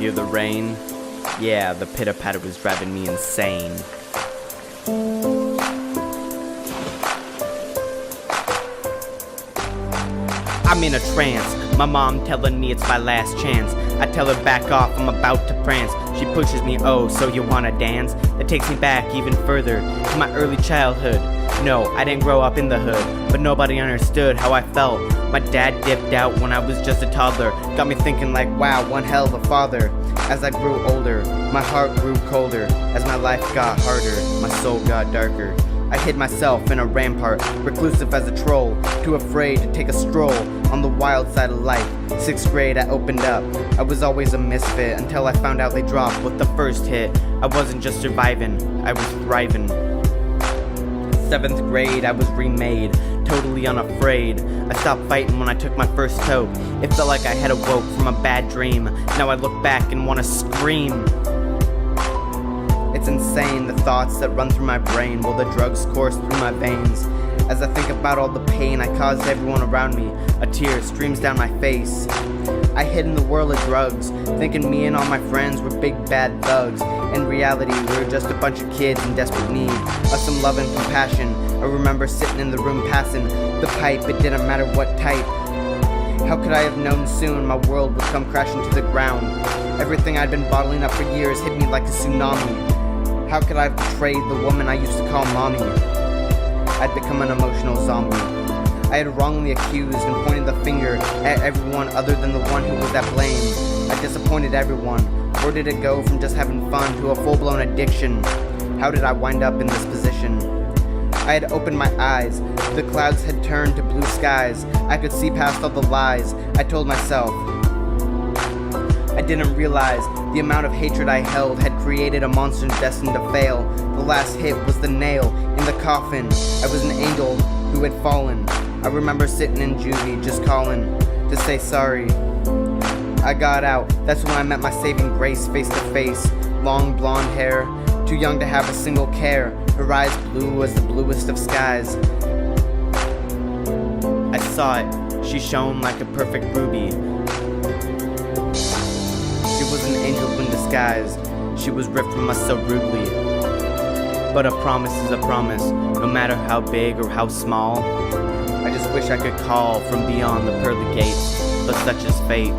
hear the rain? Yeah, the pitter-patter was driving me insane. I'm in a trance, my mom telling me it's my last chance. I tell her back off, I'm about to prance. She pushes me, oh, so you wanna dance? That takes me back even further, to my early childhood. No, I didn't grow up in the hood, but nobody understood how I felt. My dad dipped out when I was just a toddler. Got me thinking like, wow, one hell of a father. As I grew older, my heart grew colder. As my life got harder, my soul got darker. I hid myself in a rampart, reclusive as a troll, too afraid to take a stroll on the wild side of life. 6th grade I opened up, I was always a misfit, until I found out they dropped with the first hit. I wasn't just surviving, I was thriving. 7th grade I was remade, totally unafraid. I stopped fighting when I took my first toke. It felt like I had awoke from a bad dream. Now I look back and wanna scream. It's insane, the thoughts that run through my brain while the drugs course through my veins. As I think about all the pain I caused everyone around me, a tear streams down my face. I hid in the whirl of drugs, thinking me and all my friends were big bad thugs. In reality, we were just a bunch of kids in desperate need of some love and compassion. I remember sitting in the room passing the pipe, it didn't matter what type. How could I have known soon my world would come crashing to the ground? Everything I'd been bottling up for years hit me like a tsunami. How could I have betrayed the woman I used to call mommy? I'd become an emotional zombie. I had wrongly accused and pointed the finger at everyone other than the one who was at blame. I disappointed everyone. Where did it go from just having fun to a full-blown addiction? How did I wind up in this position? I had opened my eyes. The clouds had turned to blue skies. I could see past all the lies I told myself. I didn't realize the amount of hatred I held had created a monster destined to fail. The last hit was the nail in the coffin. I was an angel who had fallen. I remember sitting in juvie just calling to say sorry. I got out, that's when I met my saving grace face to face. Long blonde hair, too young to have a single care. Her eyes blue as the bluest of skies. I saw it, she shone like a perfect ruby. She was an angel in disguise. She was ripped from us so rudely. But a promise is a promise, no matter how big or how small. I just wish I could call from beyond the pearly gates, but such is fate.